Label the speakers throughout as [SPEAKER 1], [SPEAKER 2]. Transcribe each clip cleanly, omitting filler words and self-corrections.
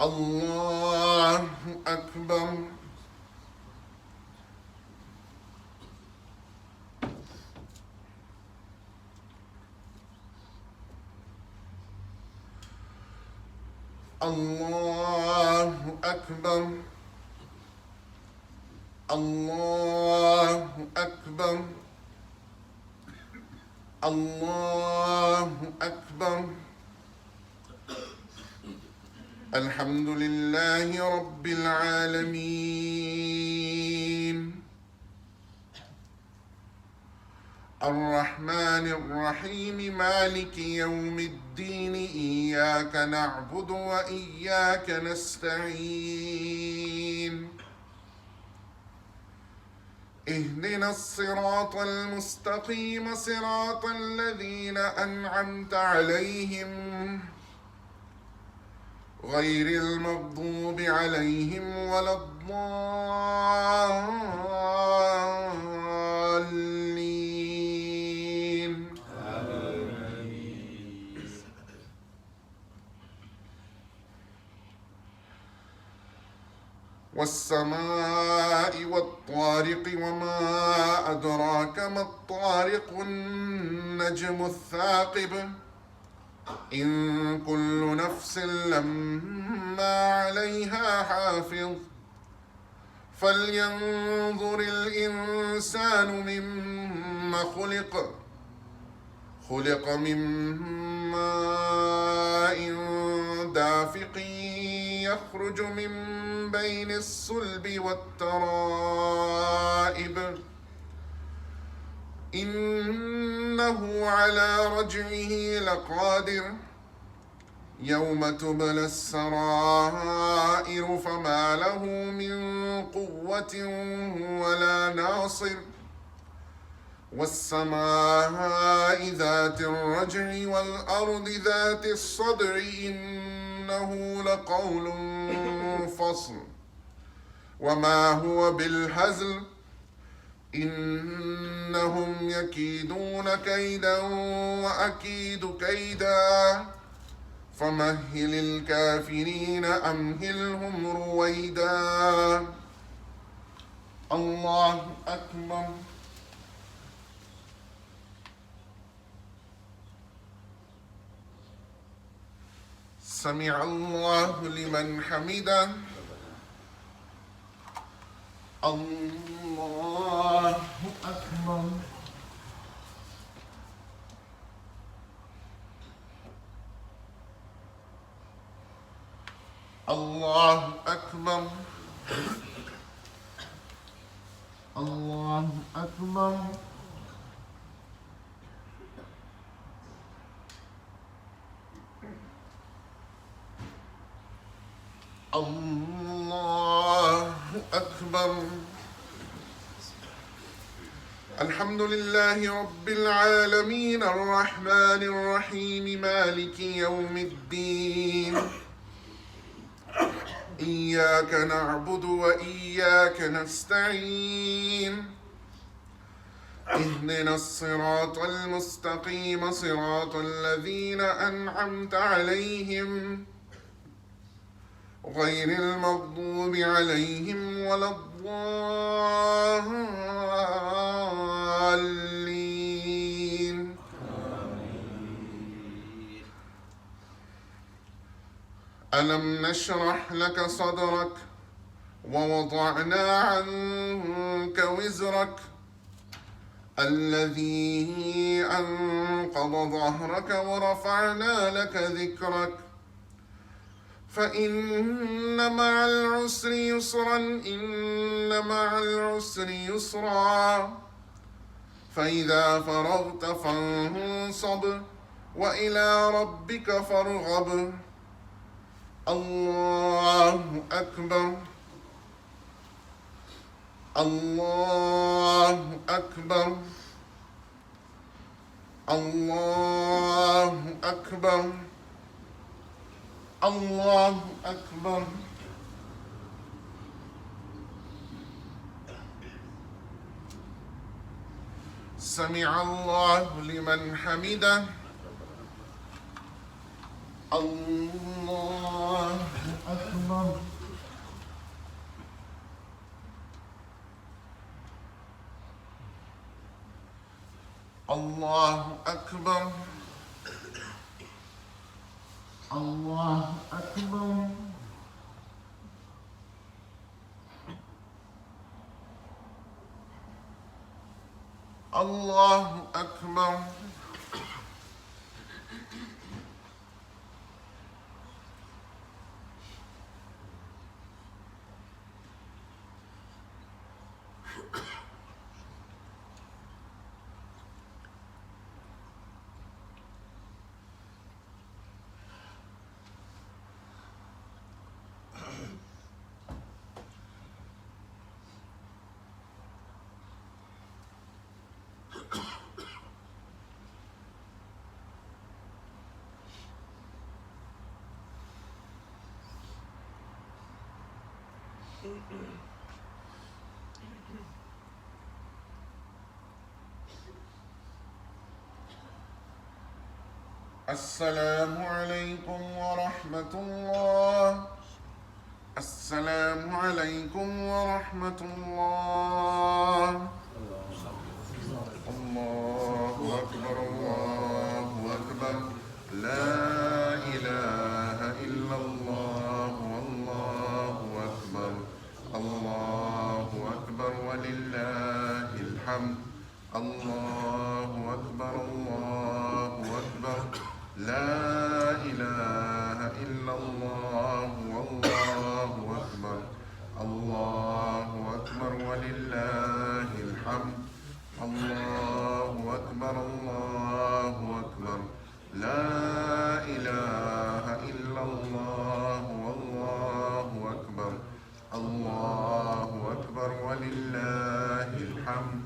[SPEAKER 1] الله أكبر. الله أكبر. الله أكبر. الله أكبر. الحمد لله رب العالمين، الرحمن الرحيم، مالك يوم الدين، إياك نعبد وإياك نستعين، اهدنا الصراط المستقيم، صراط الذين أنعمت عليهم غير المغضوب عليهم ولا الضالين. والسماء والطارق وما أدراك ما الطارق، النجم الثاقب، إن كل نفس لما عليها حافظ، فلينظر الإنسان مما خلق، خلق من ماء دافق يخرج من بين الصلب والترائب، إنه على رجعه لقادر، يوم تبلى السرائر فما له من قوة ولا ناصر، والسماء ذات الرجع والأرض ذات الصدع، إنه لقول فصل، وما هو بالهزل، إنهم يكيدون كيدا وأكيد كيدا، فمهل الكافرين أمهلهم رويدا. الله أكبر. سمع الله لمن حمده. الله أكبر. الله أكبر. الله أكبر. الله أكبر. الحمد لله رب العالمين، الرحمن الرحيم، مالك يوم الدين، إياك نعبد وإياك نستعين، اهدنا الصراط المستقيم، صراط الذين أنعمت عليهم غير المغضوب عليهم ولا الضالين. ألم نشرح لك صدرك ووضعنا عنك وزرك الذي أنقض ظهرك ورفعنا لك ذكرك، فإن مع العسر يسرا، إن مع العسر يسرا، فإذا فرغت فانصب وإلى ربك فارغب. الله أكبر. الله أكبر. الله أكبر. الله أكبر. سمع الله لمن حمده. الله أكبر. الله أكبر. الله أكبر. الله أكبر. السلام عليكم ورحمة الله. السلام عليكم ورحمة الله. الله أكبر. الله أكبر. لا إله إلا الله. والله أكبر. الله أكبر ولله الحمد. الله أكبر. الله أكبر. لا إله إلا الله. والله أكبر. الله أكبر ولله الحمد. الله أكبر. الله أكبر. لا إله إلا الله. والله أكبر. الله أكبر ولله الحمد.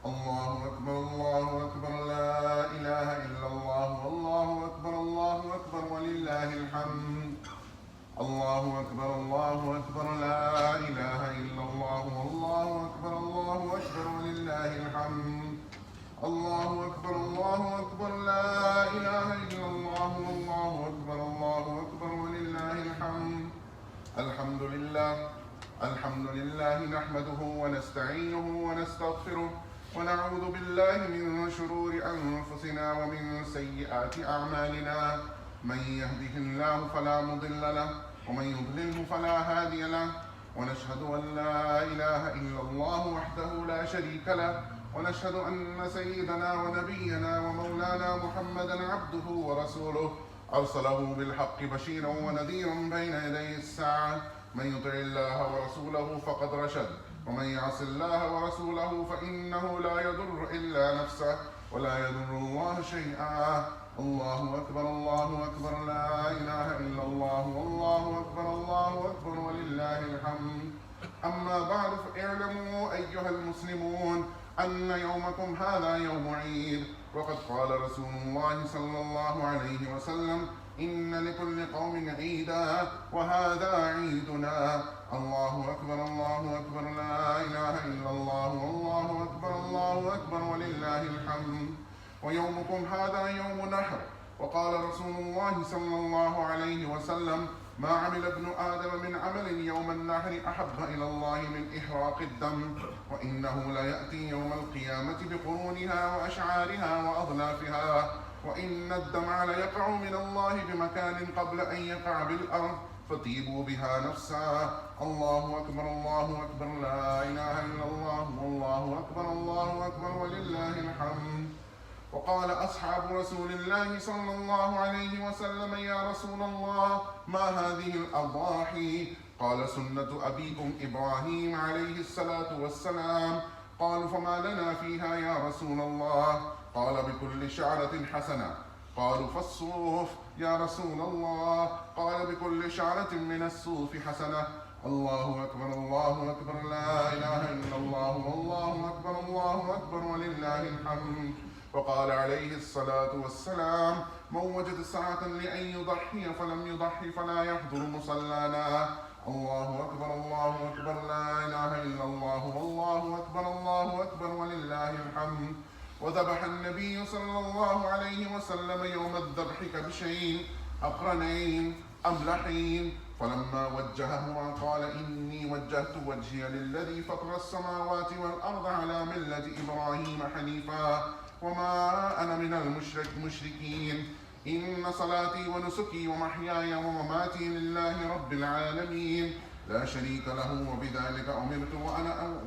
[SPEAKER 1] الله أكبر. الله أكبر. لا إله إلا الله. والله أكبر. الله أكبر ولله الحمد. الله أكبر. الله أكبر. لا إله إلا الله. والله أكبر. الله أكبر ولله الحمد. الله أكبر. الله أكبر. لا إله إلا الله. والله أكبر. الله أكبر ولله الحمد. الحمد لله. الحمد لله نحمده ونستعينه ونستغفره ونعوذ بالله من شرور أنفسنا ومن سيئات أعمالنا. من يهده الله فلا مضل له ومن يضلله فلا هادي له. ونشهد أن لا إله إلا الله وحده لا شريك له. ونشهد أن سيدنا ونبينا ومولانا محمدا عبده ورسوله أرسله بالحق بشيرا ونذيرا بين يدي الساعة. من يطع الله ورسوله فقد رشد ومن يعص الله ورسوله فإنه لا يضر إلا نفسه ولا يضر الله شيئا. الله أكبر. الله أكبر. لا إله إلا الله. والله أكبر. الله أكبر ولله الحمد. أما بعد فاعلموا أيها المسلمون أن يومكم هذا يوم عيد. وقد قال رسول الله صلى الله عليه وسلم: إن لكل قوم عيدا وهذا عيدنا. الله أكبر. الله أكبر. لا إله إلا الله. والله أكبر. الله أكبر ولله الحمد. ويومكم هذا يوم نحر. وقال رسول الله صلى الله عليه وسلم: ما عمل ابن آدم من عمل يوم النحر أحب إلى الله من إحراق الدم، وإنه ليأتي يوم القيامة بقرونها وأشعارها وأظلافها، وإن الدمع ليقع من الله بمكان قبل أن يقع بالأرض، فطيبوا بها نفسا. الله أكبر. الله أكبر. لا إله إلا الله. والله أكبر. الله أكبر ولله الحمد. وقال أصحاب رسول الله صلى الله عليه وسلم: يا رسول الله، ما هذه الأضاحي؟ قال: سنة أبيكم إبراهيم عليه الصلاة والسلام. قالوا: فما لنا فيها يا رسول الله؟ قال: بكل شعرة حسنة، قالوا فالصوف يا رسول الله؟ قال بكل شعرة من الصوف حسنة. الله أكبر الله أكبر، لا إله إلا الله، والله أكبر الله أكبر ولله الحمد. وقال عليه الصلاة والسلام: من وجد ساعة لأن يضحي فلم يضحي فلا يحضر مصلانا. الله أكبر الله أكبر، لا إله إلا الله، والله أكبر الله أكبر ولله الحمد. وذبح النبي صلى الله عليه وسلم يوم الذبح كبشين أقرنين أملحين، فلما وجههما قال: إني وجهت وجهي للذي فطر السماوات والأرض على ملة إبراهيم حنيفا وما أنا من المشركين. إن صلاتي ونسكي ومحياي ومماتي لله رب العالمين لا شريك له وبذلك أمرت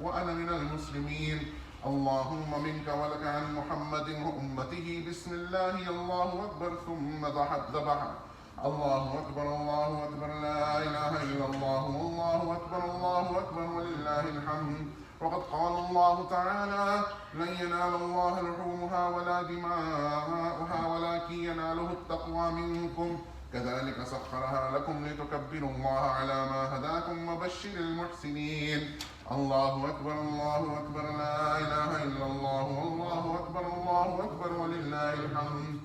[SPEAKER 1] وأنا من المسلمين. اللهم منك ولك عن محمد وأمته، بسم الله الله أكبر. ثم ذبح. الله أكبر الله أكبر، لا إله إلا الله، والله أكبر الله أكبر ولله الحمد. وقد قال الله تعالى: لن ينال الله لحومها ولا دماؤها ولكن يناله التقوى منكم. كذلك سخرها لكم لتكبروا الله على ما هداكم وبشر المحسنين. الله أكبر الله أكبر، لا إله إلا الله، والله أكبر الله أكبر ولله الحمد.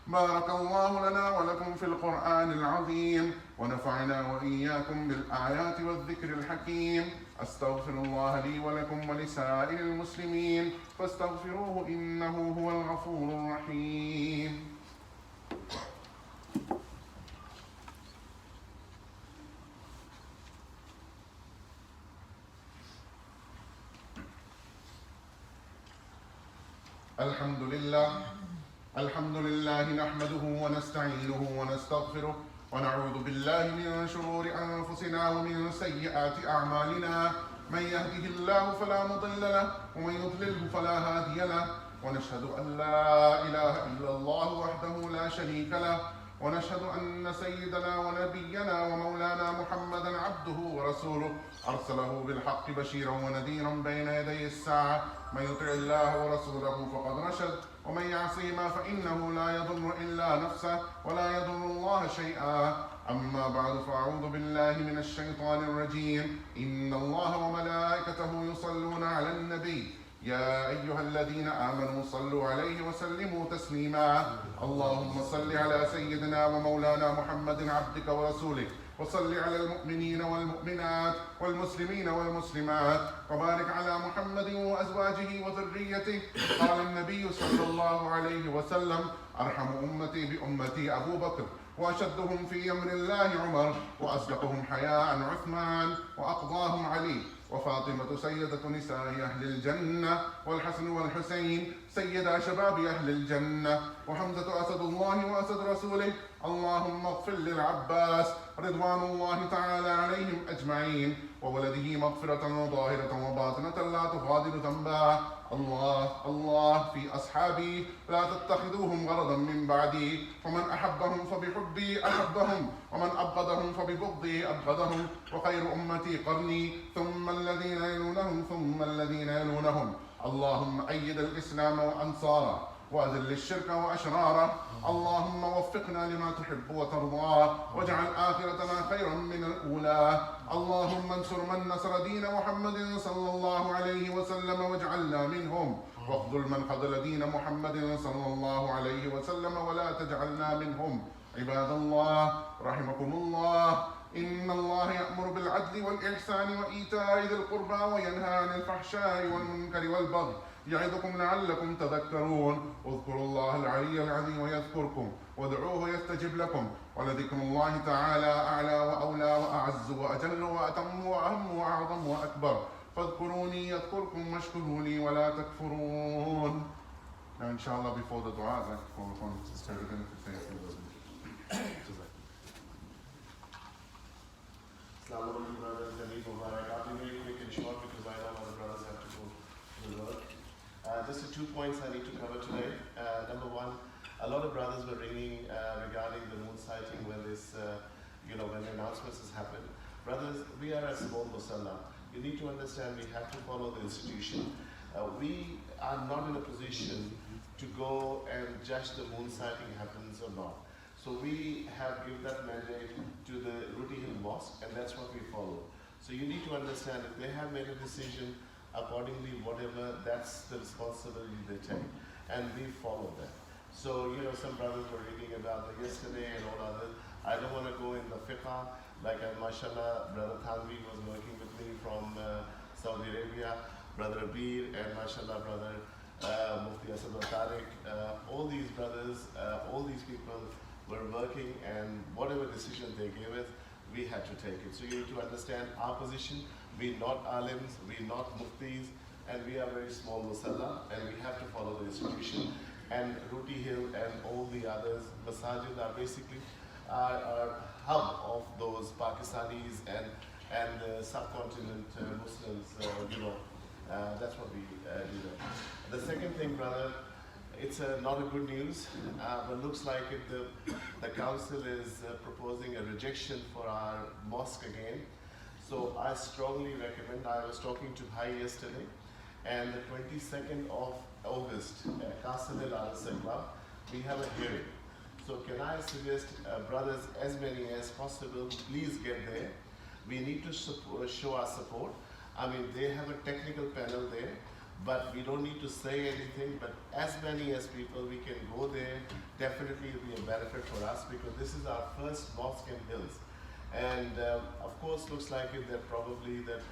[SPEAKER 1] بارك الله لنا ولكم في القرآن العظيم، ونفعنا وإياكم بالآيات والذكر الحكيم. أستغفر الله لي ولكم ولسائر المسلمين فاستغفروه إنه هو الغفور الرحيم. الحمد لله نحمده ونستعينه ونستغفره ونعوذ بالله من شرور أنفسنا ومن سيئات أعمالنا. من يهده الله فلا مضل له ومن يضلله فلا هادي له، ونشهد أن لا إله إلا الله وحده لا شريك له، ونشهد أن سيدنا ونبينا ومولانا محمدا عبده ورسوله أرسله بالحق بشيرا ونذيرا بين يدي الساعة. من يطع الله ورسوله فقد رشد، ومن يعصهما فإنه لا يضر إلا نفسه ولا يضر الله شيئا. أما بعد، فأعوذ بالله من الشيطان الرجيم. إن الله وملائكته يصلون على النبي يا أيها الذين آمنوا صلوا عليه وسلموا تسليما. اللهم صل على سيدنا ومولانا محمد عبدك ورسولك، وصل على المؤمنين والمؤمنات والمسلمين والمسلمات، وبارك على محمد وأزواجه وذريته. قال النبي صلى الله عليه وسلم: أرحم أمتي بأمتي أبو بكر، وأشدهم في أمر الله عمر، وأصدقهم حياء عثمان، وأقضاهم علي، وفاطمة سيدة نساء أهل الجنة، والحسن والحسين سيدا شباب أهل الجنة، وحمزة أسد الله وأسد رسوله. اللهم اغفر للعباس رضوان الله تعالى عليهم أجمعين، وولده مغفرة ظاهرة وباطنة لا تغادر ذنبا. الله في أصحابي لا تتخذوهم غرضا من بعدي، فمن أحبهم فبحبي أحبهم، ومن أبغضهم فببغضي أبغضهم، وخير أمتي قرني ثم الذين يلونهم ثم الذين يلونهم. اللهم أيد الإسلام وأنصاره، وأذل الشرك وأشراره. اللهم وفقنا لما تحب وترضى، واجعل آخرتنا خيرا من الأولى. اللهم انصر من نصر دين محمد صلى الله عليه وسلم واجعلنا منهم، واخذل من خذل دين محمد صلى الله عليه وسلم ولا تجعلنا منهم. عباد الله رحمكم الله، إن الله يأمر بالعدل والإحسان وإيتاء ذي القربى وينهى عن الفحشاء والمنكر والبغي يعظكم لعلكم تذكرون. اذكروا الله العلي العظيم يذكركم، وادعوه يستجب لكم، ولذكر الله تعالى أعلى وأولى وأعز وأجل وأتم وأهم وأعظم وأكبر. فاذكروني يذكركم واشكروا لي ولا تكفرون. Now inshallah, before the dua, I'd like to call upon Sister Evelyn to say a few words.
[SPEAKER 2] Assalamu alaikum brothers and Eid Mubarak. I'll be very quick and short because I know other brothers have to go to the work. Just the 2 points I need to cover today. Number one, a lot of brothers were ringing regarding the moon sighting when this, when the announcements has happened. Brothers, we are a small musalla. You need to understand we have to follow the institution. We are not in a position to go and judge the moon sighting happens or not. So we have given that mandate to the Roti Hill Mosque, and that's what we follow. So you need to understand that they have made a decision accordingly, whatever, that's the responsibility they take, and we follow that. So, you know, some brothers were reading about the yesterday and all others. I don't want to go in the fiqh, like mashallah, Brother Thanvi was working with me from Saudi Arabia, Brother Abir, and mashallah, Brother Mufti Asad Tariq. All these brothers, all these people were working, and whatever decision they gave us, we had to take it. So you need to understand our position. We're not alims, we're not muftis, and we are very small musalla, and we have to follow the institution. And Roti Hill and all the others, masajid are basically our hub of those Pakistanis and subcontinent Muslims, that's what we do. The second thing, brother, it's not a good news, but looks like the council is proposing a rejection for our mosque again. So I strongly recommend, I was talking to Bhai yesterday, and the 22nd of August at Castle Al Club, we have a hearing. So can I suggest, brothers, as many as possible, please get there. We need to show our support. I mean, they have a technical panel there, but we don't need to say anything, but as many as people, we can go there. Definitely it will be a benefit for us, because this is our first mosque in Hills. And of course, looks like it that probably the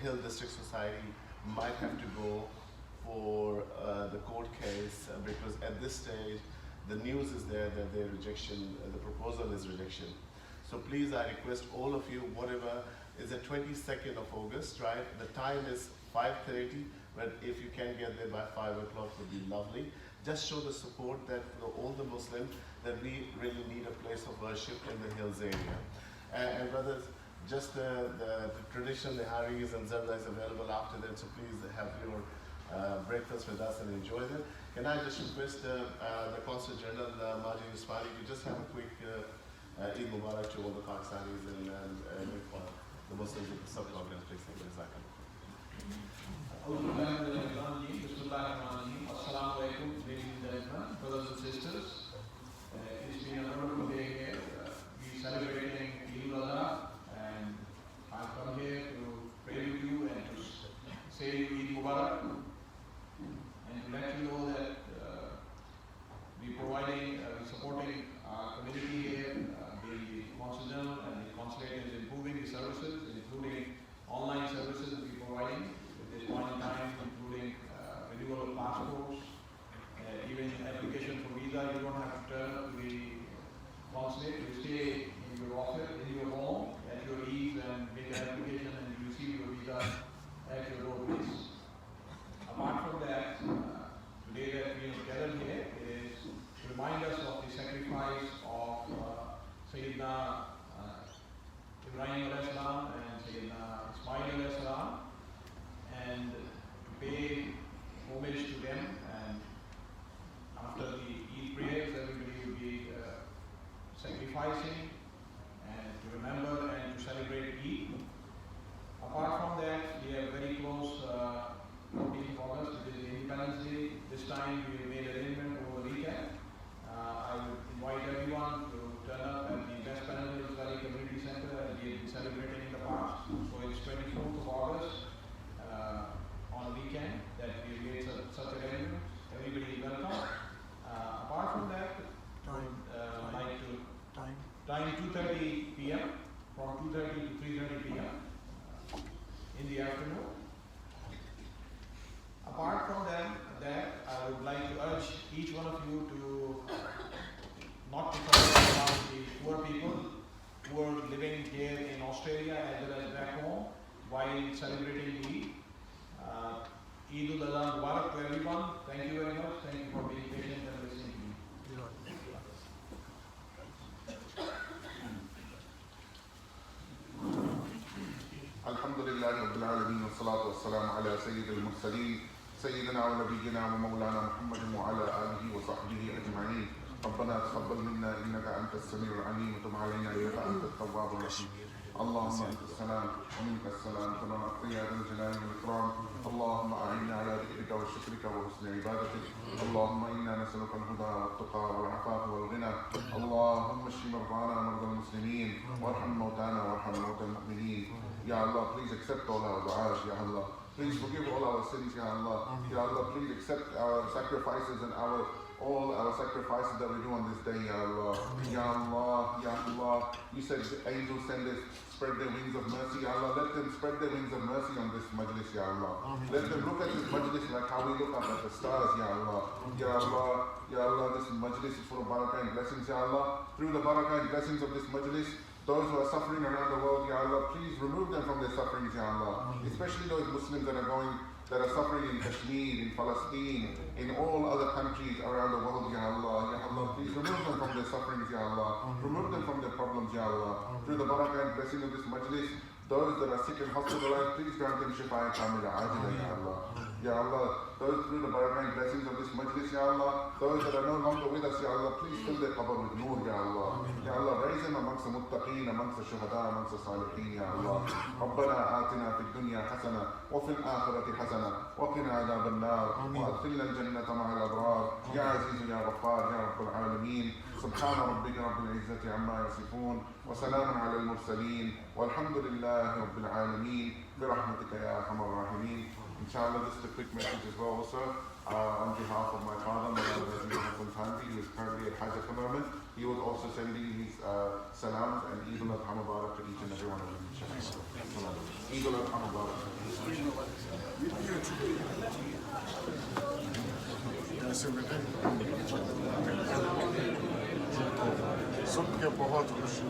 [SPEAKER 2] Hill District Society might have to go for the court case, because at this stage, the news is there that their rejection, the proposal is rejection. So please, I request all of you, whatever, is the 22nd of August, right? The time is 5:30, but if you can get there by 5 o'clock, would be lovely. Just show the support that for all the Muslims, that we really need a place of worship in the Hills area. And brothers, just the tradition, the haris and zarda is available after that, so please have your breakfast with us and enjoy them. Can I just request the Consul General, Majid Usmani, to just have a quick Eid Mubarak to all the Pakistanis and the Muslims in the subcontinent, please. Thank you.
[SPEAKER 3] Assalamu alaikum, ladies and gentlemen, brothers and sisters. It's been a wonderful day here. We're celebrating Eid al-Adha, and I've come here to pray with you and to say Eid Mubarak, and to let you know that we're supporting our community here. The Consul General and the Consulate is improving the services, including online services we're providing at this point in time, including renewal of passports, even application for visa. You don't have to turn up to the consulate. You stay in your office, in your home, at your ease, and make an application, and you receive your visa at your doorways. Apart from that, today that we have gathered here is to remind us of the sacrifice of Sayyidina Ibrahim alayhi salam and Sayyidina Ismail alayhi salam, and to pay homage to them. And after the Eid prayers, everybody will be sacrificing and to remember and to celebrate Eid. Apart from that, we are very close 14th of August, it is Independence Day. This time we made arrangement over the weekend. I would invite everyone to turn up at the West Panel Valley Community Center, as we have been celebrating in the past. So it's 24th of August on a weekend that we made such arrangements. Everybody is welcome. Apart from that, time 2:30 p.m. from 2:30 to 3:30 p.m. In the afternoon. Apart from that, I would like to urge each one of you to not to forget about the poor people who are living here in Australia as well as back home while celebrating Eid. Eid al-Adha Mubarak to everyone. Thank you very much. Thank you for being patient and listening to me.
[SPEAKER 1] Alhamdulillah Rabbil Alameen, wassalatu wassalamu ala Sayyidil Mursaleen, Sayyidina wa Nabiyyina wa Mawlana Muhammadin wa ala alihi wa sahbihi ajma'in. ربنا تقبل منا انك انت السميع العليم وتب علينا انك انت التواب الرحيم. اللهم أنت السلام ومنك السلام تبارك يا ذا الجلال والإكرام. اللهم أعنا على ذكرك وشكرك وحسن عبادتك. اللهم إنا نسألك الهدى والتقى والعفاف والغنى. اللهم اشف مرضانا ومرضى المسلمين وارحم موتانا وارحم موتى المؤمنين. Ya Allah, please accept all our du'as, Ya Allah. Please forgive all our sins, Ya Allah. Ya Allah, please accept our sacrifices and all our sacrifices that we do on this day, Ya Allah. Ya Allah, Ya Allah. You said the angels spread their wings of mercy, Ya Allah. Let them spread their wings of mercy on this majlis, Ya Allah. Let them look at this majlis like how we look up at the stars, Ya Allah. Ya Allah, Ya Allah, this majlis is full of barakah and blessings, Ya Allah. Through the barakah and blessings of this majlis, those who are suffering around the world, Ya Allah, please remove them from their sufferings, Ya Allah. Especially those Muslims that are suffering in Kashmir, in Palestine, in all other countries around the world, Ya Allah. Ya Allah, please remove them from their sufferings, Ya Allah. Remove them from their problems, Ya Allah. Through the barakah and blessing of this majlis, those that are sick and hospitalized, please grant them shifa and kamila ajila, Ya Allah. Ya Allah, those through the barakah and blessings of this majlis, Ya Allah, those that are no longer with us, Ya Allah, please fill their qabr with noor, Ya Allah. Ya Allah, raise them amongst the muttaqeen, amongst the shuhada, amongst the salihin, Ya Allah. ربنا آتنا في الدنيا حسنة وفي الآخرة حسنة وقنا عذاب النار وأدخلنا الجنة مع الأبرار يا عزيز يا غفار يا رب العالمين. سبحان ربك رب العزة عما يصفون وسلام على المرسلين والحمد لله رب العالمين برحمتك يا أرحم الراحمين. Inshallah, just a quick message as well also on behalf of my father, Sultani, who is currently at Hajj at the moment. He was also sending his salams and Eid al-Adha Mubarak to each and every one of them. Eid al-Adha Mubarak.
[SPEAKER 4] सबके बहुत खुशी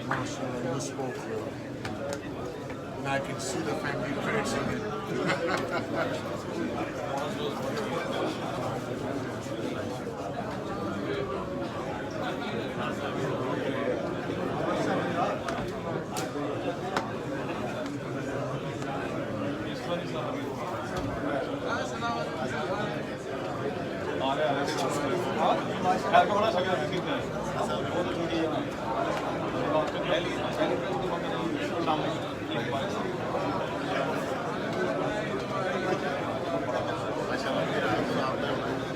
[SPEAKER 4] माशाल्लाह you spoke and I can see the family face in it.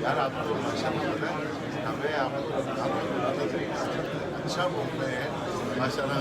[SPEAKER 2] यार आपको माशाल्लाह पता है हमें आपको अच्छा बोल रहे हैं माशाल्लाह।